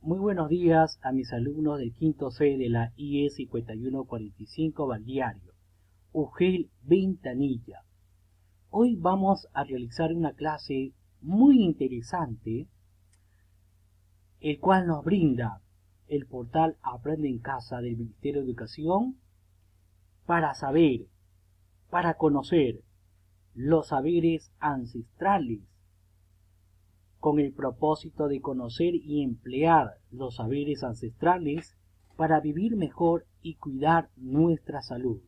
Muy buenos días a mis alumnos del quinto C de la IE 5145 Balneario, UGEL Ventanilla. Hoy vamos a realizar una clase muy interesante, el cual nos brinda el portal Aprende en Casa del Ministerio de Educación para saber, para conocer los saberes ancestrales, con el propósito de conocer y emplear los saberes ancestrales para vivir mejor y cuidar nuestra salud.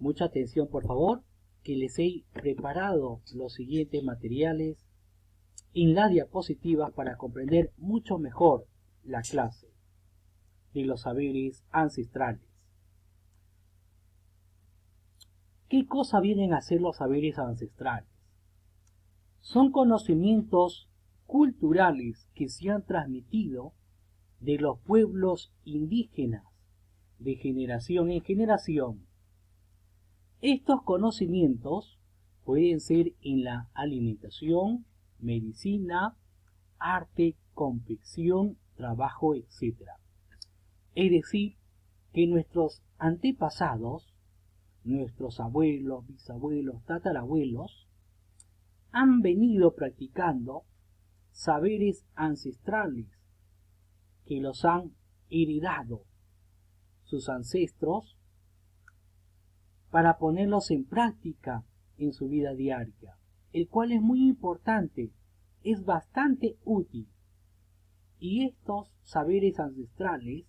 Mucha atención, por favor, que les he preparado los siguientes materiales en las diapositivas para comprender mucho mejor la clase de los saberes ancestrales. ¿Qué cosa vienen a ser los saberes ancestrales? Son conocimientos culturales que se han transmitido de los pueblos indígenas de generación en generación. Estos conocimientos pueden ser en la alimentación, medicina, arte, confección, trabajo, etc. Es decir, que nuestros antepasados, nuestros abuelos, bisabuelos, tatarabuelos, han venido practicando saberes ancestrales que los han heredado sus ancestros para ponerlos en práctica en su vida diaria, el cual es muy importante, es bastante útil. Y estos saberes ancestrales,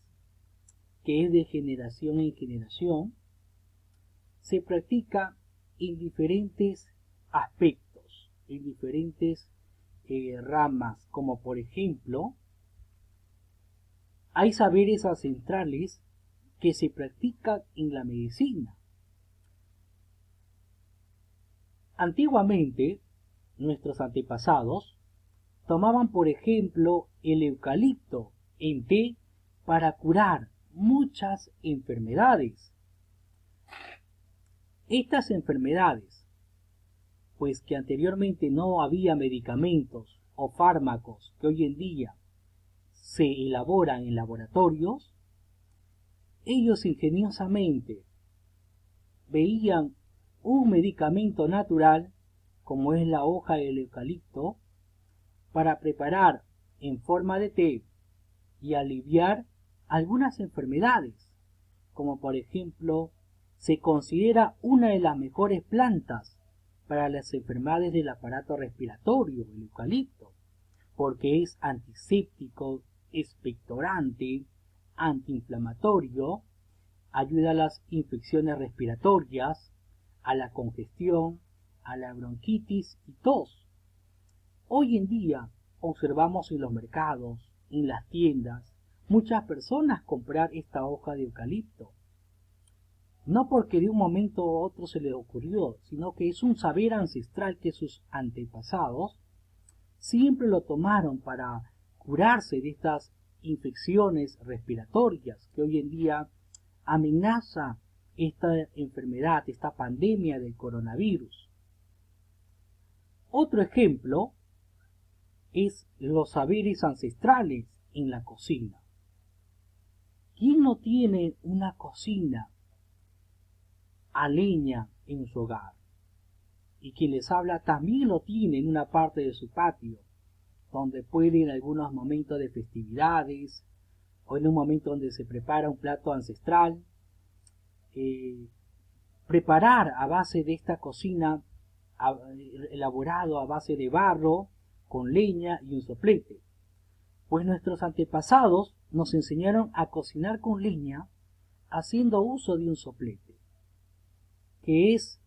que es de generación en generación, se practica en diferentes aspectos, en diferentes ramas, como por ejemplo, hay saberes ancestrales que se practican en la medicina. Antiguamente, nuestros antepasados tomaban, por ejemplo, el eucalipto en té para curar muchas enfermedades. Estas enfermedades, pues que anteriormente no había medicamentos o fármacos que hoy en día se elaboran en laboratorios, ellos ingeniosamente veían un medicamento natural, como es la hoja del eucalipto, para preparar en forma de té y aliviar algunas enfermedades, como por ejemplo, se considera una de las mejores plantas para las enfermedades del aparato respiratorio, el eucalipto, porque es antiséptico, expectorante, antiinflamatorio, ayuda a las infecciones respiratorias, a la congestión, a la bronquitis y tos. Hoy en día observamos en los mercados, en las tiendas, muchas personas comprar esta hoja de eucalipto. No porque de un momento a otro se les ocurrió, sino que es un saber ancestral que sus antepasados siempre lo tomaron para curarse de estas infecciones respiratorias que hoy en día amenaza esta enfermedad, esta pandemia del coronavirus. Otro ejemplo es los saberes ancestrales en la cocina. ¿Quién no tiene una cocina a leña en su hogar? Y quien les habla también lo tiene en una parte de su patio, donde puede en algunos momentos de festividades o en un momento donde se prepara un plato ancestral, preparar a base de esta cocina elaborado a base de barro, con leña y un soplete. Pues nuestros antepasados nos enseñaron a cocinar con leña haciendo uso de un soplete, que es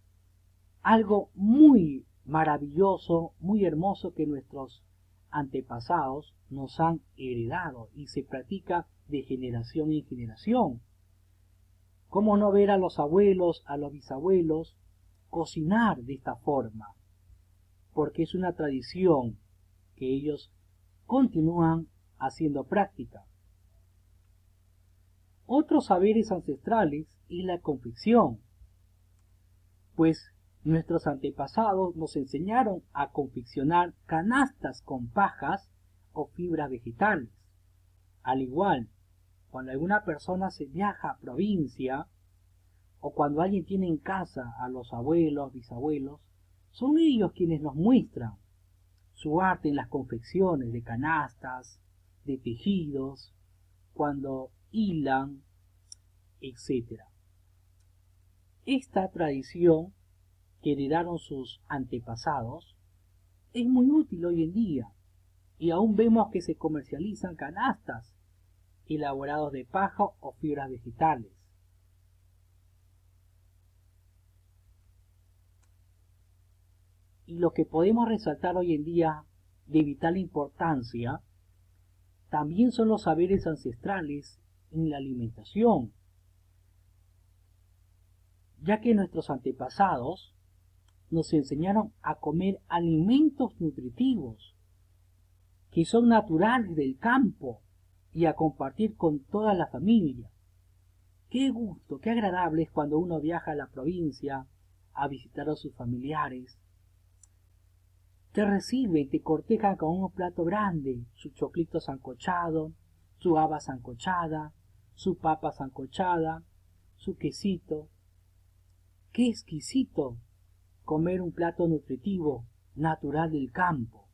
algo muy maravilloso, muy hermoso que nuestros antepasados nos han heredado y se practica de generación en generación. ¿Cómo no ver a los abuelos, a los bisabuelos cocinar de esta forma? Porque es una tradición que ellos continúan haciendo práctica. Otros saberes ancestrales es la confección, pues nuestros antepasados nos enseñaron a confeccionar canastas con pajas o fibras vegetales. Al igual, cuando alguna persona se viaja a provincia o cuando alguien tiene en casa a los abuelos, bisabuelos, son ellos quienes nos muestran su arte en las confecciones de canastas, de tejidos, cuando hilan, etc. Esta tradición que heredaron sus antepasados es muy útil hoy en día y aún vemos que se comercializan canastas elaborados de paja o fibras vegetales. Y lo que podemos resaltar hoy en día de vital importancia también son los saberes ancestrales en la alimentación, ya que nuestros antepasados nos enseñaron a comer alimentos nutritivos que son naturales del campo y a compartir con toda la familia. Qué gusto, qué agradable es cuando uno viaja a la provincia a visitar a sus familiares. Te reciben, te cortejan con un plato grande, su choclito sancochado, su haba sancochada, su papa sancochada, su quesito. Qué exquisito comer un plato nutritivo, natural del campo.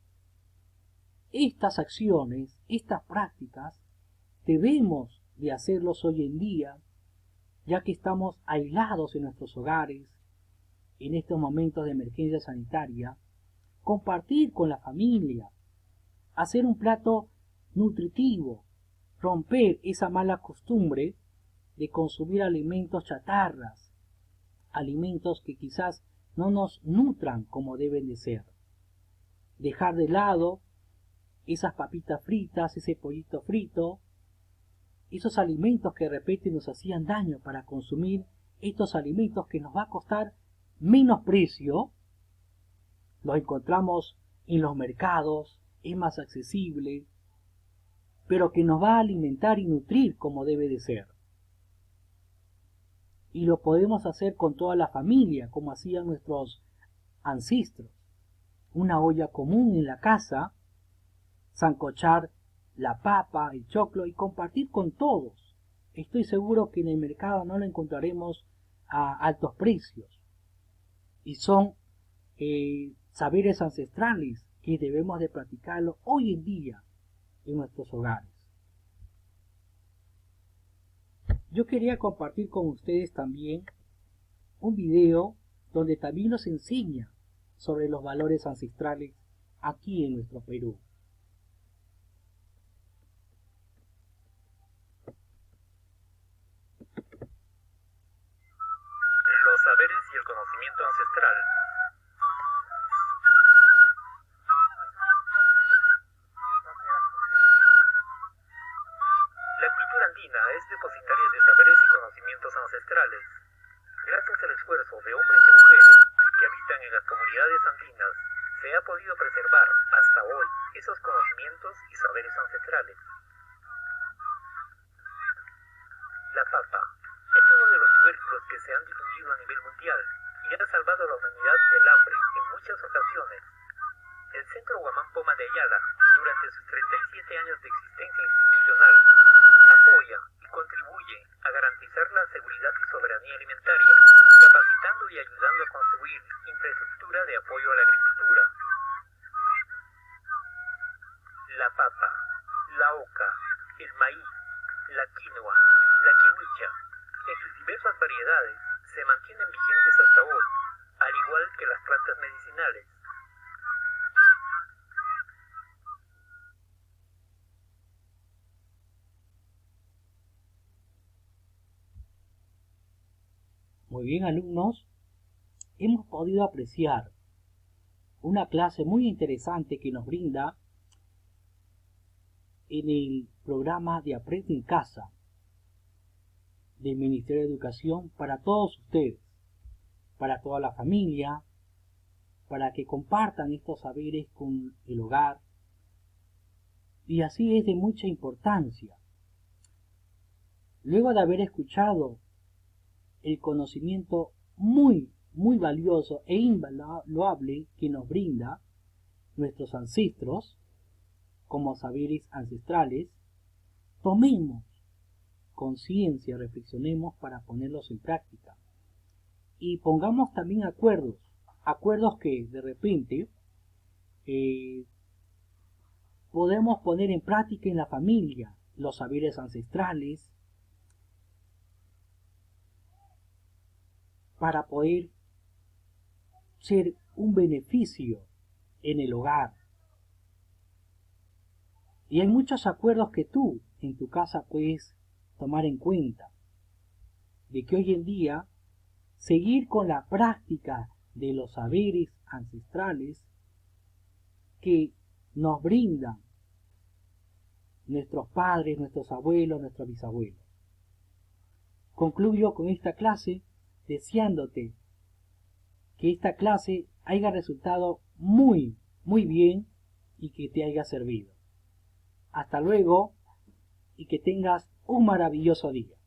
Estas acciones, estas prácticas, debemos de hacerlos hoy en día, ya que estamos aislados en nuestros hogares, en estos momentos de emergencia sanitaria, compartir con la familia, hacer un plato nutritivo, romper esa mala costumbre de consumir alimentos chatarras, alimentos que quizás no nos nutran como deben de ser. Dejar de lado esas papitas fritas, ese pollito frito, esos alimentos que de repente nos hacían daño para consumir estos alimentos que nos va a costar menos precio. Los encontramos en los mercados, es más accesible, pero que nos va a alimentar y nutrir como debe de ser. Y lo podemos hacer con toda la familia, como hacían nuestros ancestros. Una olla común en la casa, sancochar la papa, el choclo y compartir con todos. Estoy seguro que en el mercado no lo encontraremos a altos precios. Y son saberes ancestrales que debemos de practicarlo hoy en día en nuestros hogares. Yo quería compartir con ustedes también un video donde también nos enseña sobre los valores ancestrales aquí en nuestro Perú. Los saberes y el conocimiento ancestral. La cultura andina es depositaria de saberes y conocimientos ancestrales. Gracias al esfuerzo de hombres y mujeres que habitan en las comunidades andinas, se ha podido preservar hasta hoy esos conocimientos y saberes ancestrales. La papa es uno de los tubérculos que se han difundido a nivel mundial y ha salvado a la humanidad del hambre en muchas ocasiones. El Centro Guamán Poma de Ayala, durante sus 37 años de existencia institucional, apoya y contribuye a garantizar la seguridad y soberanía alimentaria, capacitando y ayudando a construir infraestructura de apoyo a la agricultura. La papa, la oca, el maíz, la quinoa, la kiwicha, en sus diversas variedades, se mantienen vigentes hasta hoy, al igual que las plantas medicinales. Muy bien, alumnos, hemos podido apreciar una clase muy interesante que nos brinda en el programa de Aprende en Casa del Ministerio de Educación para todos ustedes, para toda la familia, para que compartan estos saberes con el hogar, y así es de mucha importancia. Luego de haber escuchado el conocimiento muy valioso e invaluable que nos brinda nuestros ancestros, como saberes ancestrales, tomemos conciencia, reflexionemos para ponerlos en práctica. Y pongamos también acuerdos que de repente podemos poner en práctica en la familia, los saberes ancestrales, para poder ser un beneficio en el hogar. Y hay muchos acuerdos que tú en tu casa puedes tomar en cuenta, de que hoy en día seguir con la práctica de los saberes ancestrales que nos brindan nuestros padres, nuestros abuelos, nuestros bisabuelos. Concluyo con esta clase deseándote que esta clase haya resultado muy bien y que te haya servido. Hasta luego y que tengas un maravilloso día.